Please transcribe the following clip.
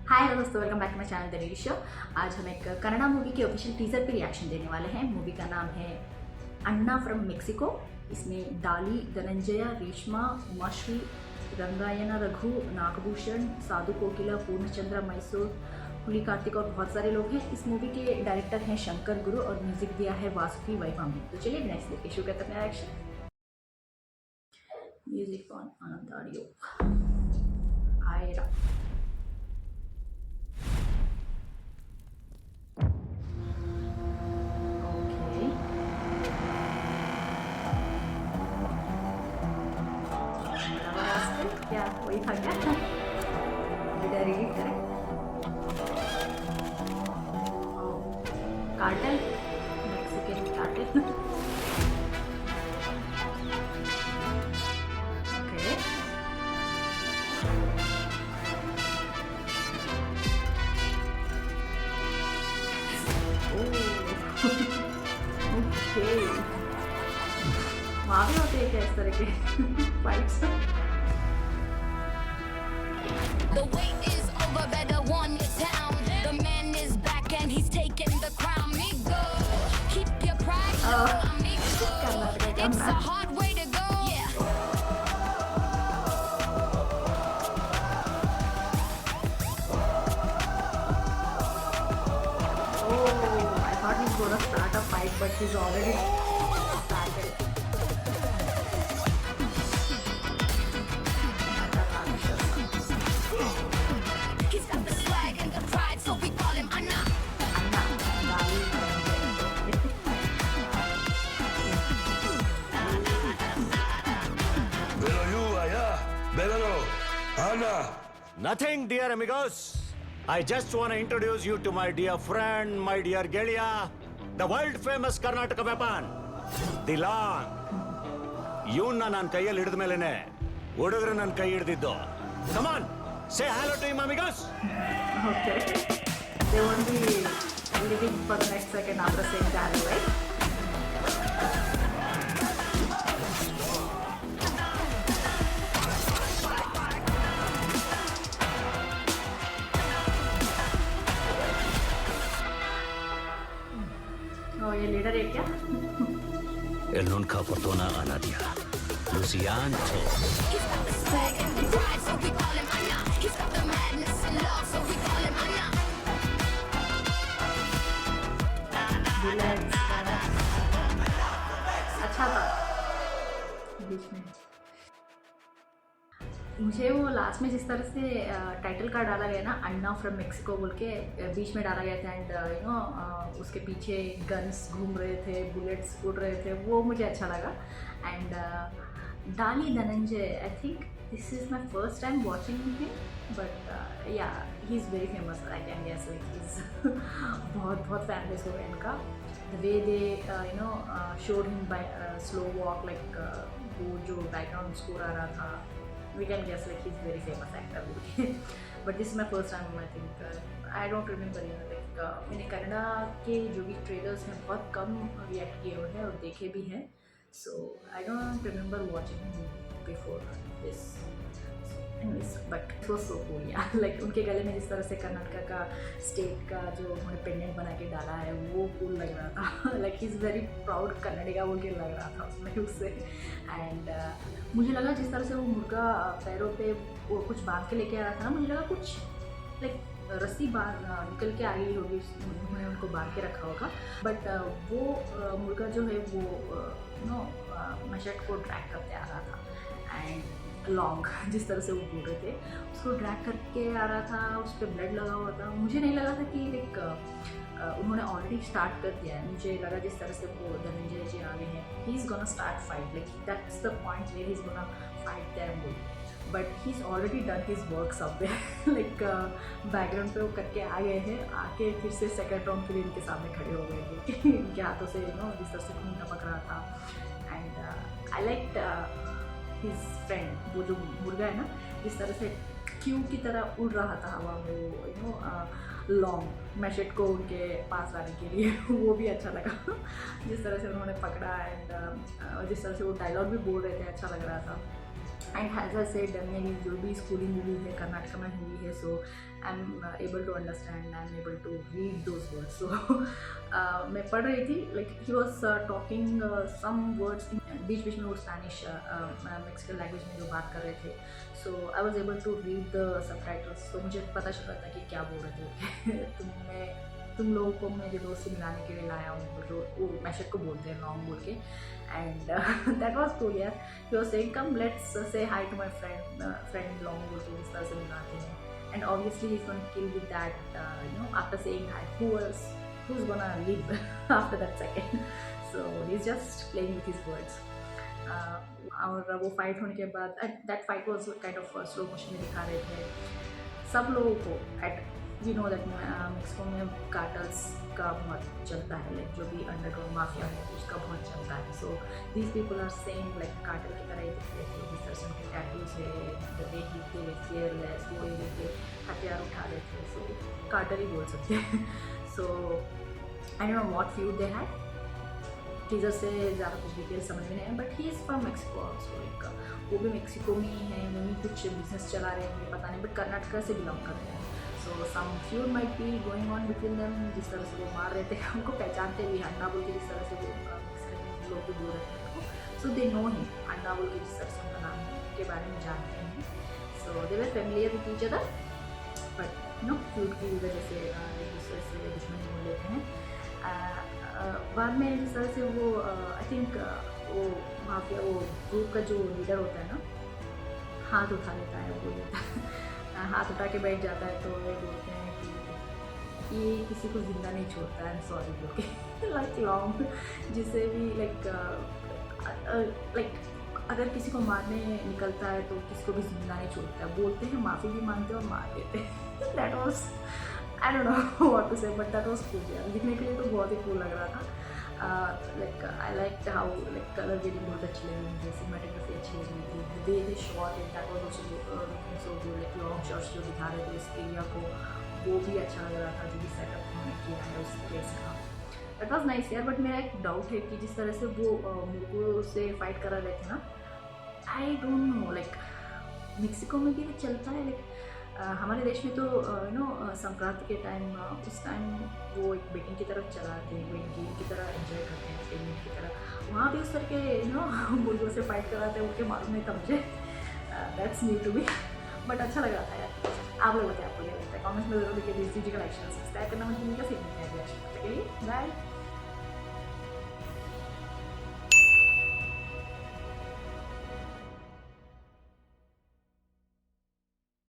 हाय hello दोस्तों, welcome back to my channel the ready show. आज हम एक कन्नड़ा मूवी के ऑफिशियल टीजर पे रिएक्शन देने वाले हैं। मूवी का नाम है अन्ना फ्रॉम मेक्सिको। इसमें डाली, धनंजय, रेशमा, उमाश्री, रंगायना रघु, नागभूषण, साधु कोकिला, पूर्णचंद्र मैसूर, पुली कार्तिक और बहुत सारे लोग हैं। इस मूवी के डायरेक्टर हैं शंकर गुरु और म्यूजिक दिया है वासुकी वैभव ने। तो चलिए नेक्स्ट देखिए, शुरू करते हैं reaction. Music on Anand audio. आएगा क्या वही था क्या? एडिट करें। Cartel, Mexican cartel. Okay, okay. वहाँ भी होते हैं क्या इस तरह के fights? The wait is over, better warn your town. The man is back and he's taking the crown. Amigo, keep your pride low, amigo. It's a hard way to go. Yeah. Oh, I thought he's gonna start a fight, but he's already started. He's got the swag and the pride, so we call him Anna. Pero you allá, Bello, Anna. Nothing, dear amigos. I just want to introduce you to my dear friend, my dear Gelia, the world famous Karnataka weapon, the long. ಇವನ್ನ ನನ್ನ ಕೈಯಲ್ಲಿ ಹಿಡಿದ ಮೇಲೆನೆ ಹುಡುಗರು ನನ್ನ ಕೈ ಹಿಡಿದಿದ್ದು. Come on, say hello to him, amigos. Okay. They won't be living for the next second after saying that, right? Oh, ये लीडर है क्या? El nunca fortuna a nadie. Luciano. He's got the swag and the pride, so we call him Anna. He's got the madness and love, so we call him Anna. Bullets, अच्छा था बीच में। मुझे वो last में जिस तरह से title card डाला गया ना, अन्ना फ्रॉम मेक्सिको बोल के बीच में डाला गया था, एंड उसके पीछे गन्स घूम रहे थे, बुलेट्स उड़ रहे थे, वो मुझे अच्छा लगा। And Daali Dhananjay, I think this is my first time watching him, but yeah he is very famous, I can guess, like he is बहुत बहुत फैन बेस हो गया इनका। The way they showed him by slow walk, like वो जो background score आ रहा था, we can guess like he's very famous actor. But this is my first time, I think. I don't remember, you know, like मैंने कन्नड़ा के जो भी trailers हैं बहुत कम रिएक्ट किए हुए हैं और देखे भी हैं, so I don't remember watching him before this. But it was so cool यार, लाइक उनके गले में जिस तरह से कर्नाटका का स्टेट का जो उन्होंने पेंडेंट बना के डाला है वो कूल लग रहा था। Like he is very proud Kannadiga बोल के लग रहा था उसमें उससे। एंड मुझे लगा जिस तरह से वो मुर्गा पैरों पे वो कुछ बांध के लेके आ रहा था ना, मुझे लगा कुछ लाइक रस्सी बांध निकल के आ गई होगी, उन्होंने उनको बांध के रखा होगा। बट वो मुर्गा जो है वो मशट को ड्रैग करते आ रहा था, एंड लॉन्ग जिस तरह से वो बोल रहे थे उसको ड्रैग करके आ रहा था, उस पर ब्लड लगा हुआ था। मुझे नहीं लगा था कि लाइक उन्होंने ऑलरेडी स्टार्ट कर दिया है। मुझे लगा जिस तरह से वो धनंजय जी आगे हैं, he is gonna start fight, like that's the point where he is gonna fight them बोल, but he is already done his work somewhere. Like background पे वो करके आ गए हैं, आके फिर से सेकंड राउंड के लिए इनके सामने खड़े हो गए थे। इनके हाथों से जिस तरह से खून टपक रहा था। And I like his friend, वो जो मुर्गा है ना, जिस तरह से क्यू की तरह उड़ रहा था हवा में, वो लॉन्ग मैशेट को उनके पास लाने के लिए। वो भी अच्छा लगा जिस तरह से उन्होंने पकड़ा, एंड जिस तरह से वो डायलॉग भी बोल रहे थे, अच्छा लग रहा था। एंड एज आई सेड मेरी जो भी स्कूलिंग हुई है कर्नाटक में हुई है, so I am able to understand, I am able to read those words. So मैं पढ़ रही थी, like he was talking some words, बीच बीच में वो स्पेनिश मेक्सिकन लैंग्वेज में जो बात कर रहे थे. So I was able to read the subtitles. तो मुझे पता चल रहा था कि क्या बोल रहे थे. तुम लोगों को मेरे दोस्त से मिलाने के लिए लाया हूँ, वो मैशर को बोलते हैं लॉन्ग बोल के. एंड दैट वॉज कूल यार. He was saying come let's say hi to my friend long बोल के जिस तरह से मिलाते हैं. And obviously he is gonna kill with that, you know, after saying hi who's gonna live after that second. So he's just playing with his words. और वो fight होने के बाद that fight was kind of slow motion में दिखा रहे थे सब लोगों को. At you know that Mexico में कार्टल्स का बहुत चलता है, लाइक जो भी अंडरग्राउंड माफिया है उसका बहुत चलता है. So these people are same like cartel की तरह ही दिख रहे थे. जिस तरह से उनके टैटूज है, द वे ही थे फेयरलेस, वो ये थे हथियार उठा रहे थे. सो कार्टल ही बोल सकते हैं. So I don't know what feud they had. Teaser से ज़्यादा कुछ डिटेल्स समझ में नहीं है, but he is from Mexico also. Like वो भी मेक्सिको में ही है, वहीं कुछ बिजनेस चला रहे हैं, मुझे पता नहीं, बट कर्नाटक से बिलोंग कर रहे हैं. So some feud might be going on between them. जिस तरह से वो मार रहे थे हमको पहचानते भी अन्ना बोल के, जिस तरह से वो लोग भी बोल रहे थे उनको. सो दे नो हिम, अन्ना बोल के जिस तरह से उनका नाम है के बारे में जानते हैं. So they were familiar with each other, but no feud की वजह से एक दूसरे से दुश्मनी बोल लेते हैं. बाद में जिस तरह से वो आई थिंक वो माफिया वो ग्रुप का जो लीडर होता है ना, हाथ उठा लेता है, वो लेता है हाथ उठा के बैठ जाता है. तो वो बोलते हैं कि ये किसी को जिंदा नहीं छोड़ता है, सॉरी बोल के. लाइक लॉन्ग जिसे भी लाइक अगर किसी को मारने निकलता है तो किसी को भी जिंदा नहीं छोड़ता है. बोलते हैं, माफ़ी भी मांगते हैं और मार देते हैं. That was I don't know what to say, but that was cool यार. दिखने के लिए तो बहुत ही कूल लग रहा था. Like I like how like colour grading बहुत अच्छी लगी मुझे, सिनेमेटोग्राफी अच्छी लगी थी, way they shot it that was also so good. Like long shots जो दिखा रहे थे उस एरिया को, वो भी अच्छा लग रहा था. जो भी सेटअप उन्होंने किया है उस प्लेस का, दैट वाज नाइस यार. बट मेरा एक डाउट है कि जिस तरह से वो मुर्गों से फाइट करा रहे थे ना, आई डोंट नो लाइक मेक्सिको में भी चलता है. लाइक हमारे देश में तो यू नो संक्रांति के टाइम उस टाइम वो एक बेटिंग की तरफ चलाते हैं, वो एक गेम की तरह एंजॉय करते हैं, पेमेंट की तरह. वहाँ भी उस तरह के यू नो मुर्गों से फाइट कराते हैं. उनके मालूम नहीं था मुझे, that's new to me, but अच्छा लग रहा था यार. आप लोग बताएं आपको क्या लगता है, कॉमेंट्स में जरूर लिखिए. दीजिएगा लाइक शेयर सब्सक्राइब करना मत भूलिएगा. फिर मिलते हैं अगले एपिसोड के लिए. बाय.